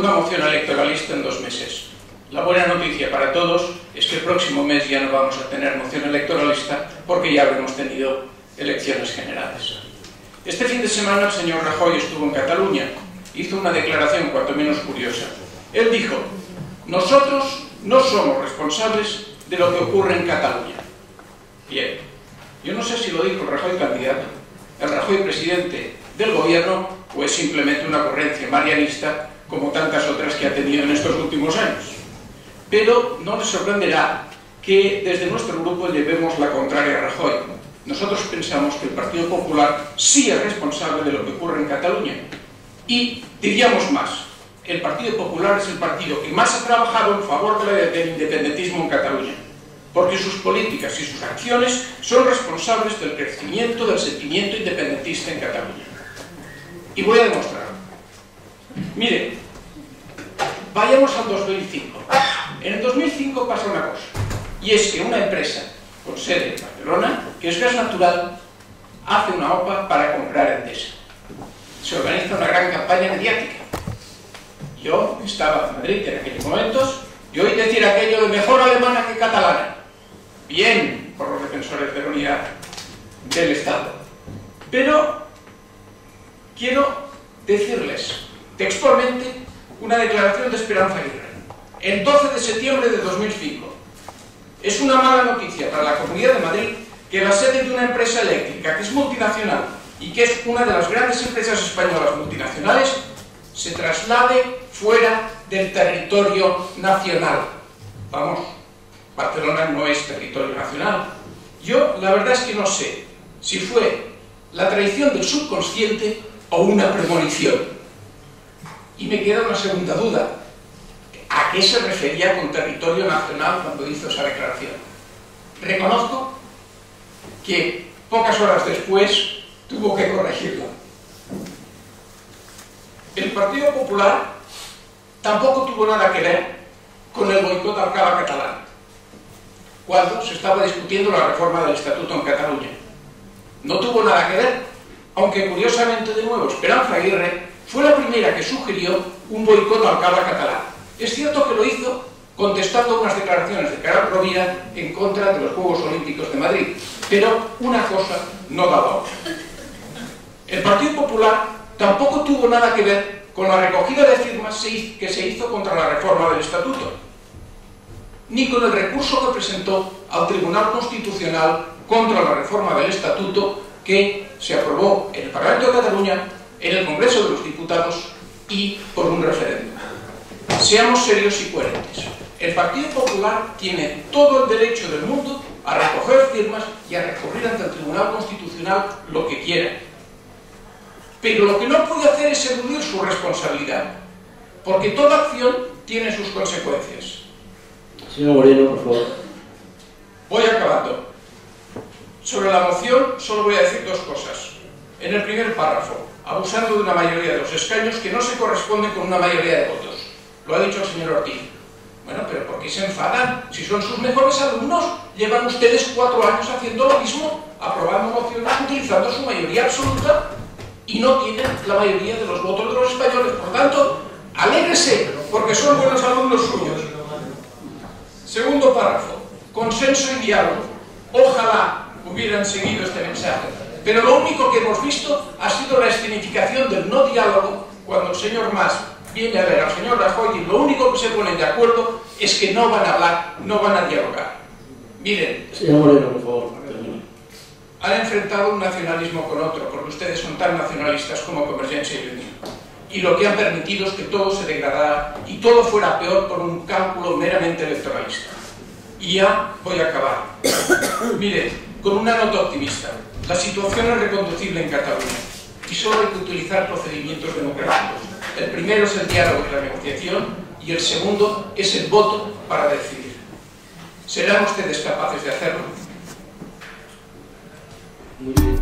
una moción electoralista en 2 meses. La buena noticia para todos es que el próximo mes ya no vamos a tener moción electoralista porque ya habremos tenido elecciones generales. Este fin de semana el señor Rajoy estuvo en Cataluña, hizo una declaración cuanto menos curiosa. Él dijo: nosotros no somos responsables de lo que ocurre en Cataluña. Bien, yo no sé si lo dijo el Rajoy candidato, el Rajoy presidente del gobierno, o es simplemente una ocurrencia marianista como tantas otras que ha tenido en estos últimos años. Pero no les sorprenderá que desde nuestro grupo llevemos la contraria a Rajoy. Nosotros pensamos que el Partido Popular sí es responsable de lo que ocurre en Cataluña. Y diríamos más, el Partido Popular es el partido que más ha trabajado en favor del independentismo en Cataluña, porque sus políticas y sus acciones son responsables del crecimiento del sentimiento independentista en Cataluña. Y voy a demostrarlo. Mire, vayamos al 2005. En el 2005 pasa una cosa, y es que una empresa con sede en Barcelona, que es Gas Natural, hace una OPA para comprar Endesa. Se organiza una gran campaña mediática. Yo estaba en Madrid en aquellos momentos y oí decir aquello de mejor alemana que catalana. Bien por los defensores de la unidad del Estado. Pero quiero decirles textualmente una declaración de Esperanza Aguirre. El 12 de septiembre de 2005. Es una mala noticia para la Comunidad de Madrid que la sede de una empresa eléctrica que es multinacional y que es una de las grandes empresas españolas multinacionales se traslade fuera del territorio nacional. Vamos, Barcelona no es territorio nacional. Yo la verdad es que no sé si fue la traición del subconsciente o una premonición. Y me queda una segunda duda. ¿A qué se refería con territorio nacional cuando hizo esa declaración? Reconozco que pocas horas después tuvo que corregirla. El Partido Popular tampoco tuvo nada que ver con el boicot al cava catalán, cuando se estaba discutiendo la reforma del Estatuto en Cataluña. No tuvo nada que ver, aunque curiosamente, de nuevo, Esperanza Aguirre fue la primera que sugirió un boicot al cava catalán. Es cierto que lo hizo contestando unas declaraciones de Carod Rovira en contra de los Juegos Olímpicos de Madrid, pero una cosa no da la otra. El Partido Popular tampoco tuvo nada que ver con la recogida de firmas que se hizo contra la reforma del Estatuto, ni con el recurso que presentó al Tribunal Constitucional contra la reforma del Estatuto que se aprobó en el Parlamento de Cataluña, en el Congreso de los Diputados y por un referéndum. Seamos serios y coherentes. El Partido Popular tiene todo el derecho del mundo a recoger firmas y a recurrir ante el Tribunal Constitucional lo que quiera. Pero lo que no puede hacer es eludir su responsabilidad, porque toda acción tiene sus consecuencias. Señor Moreno, por favor. Voy acabando. Sobre la moción solo voy a decir 2 cosas. En el primer párrafo, abusando de una mayoría de los escaños que no se corresponde con una mayoría de votos. Lo ha dicho el señor Ortiz. Bueno, pero ¿por qué se enfadan? Si son sus mejores alumnos, llevan ustedes 4 años haciendo lo mismo, aprobando mociones, utilizando su mayoría absoluta y no tienen la mayoría de los votos de los españoles. Por tanto, alégrese, porque son buenos alumnos suyos. Segundo párrafo, consenso y diálogo. Ojalá hubieran seguido este mensaje. Pero lo único que hemos visto ha sido la escenificación del no diálogo cuando el señor Mas viene a ver al señor Rajoy y lo único que se ponen de acuerdo es que no van a hablar, no van a dialogar. Miren, señor Moreno, por favor, han enfrentado un nacionalismo con otro, porque ustedes son tan nacionalistas como Convergencia y Unión. Y lo que han permitido es que todo se degradara y todo fuera peor por un cálculo meramente electoralista. Y ya voy a acabar. Miren, con una nota optimista. La situación es reconducible en Cataluña y solo hay que utilizar procedimientos democráticos. El primero es el diálogo y la negociación y el segundo es el voto para decidir. ¿Serán ustedes capaces de hacerlo? Muy bien.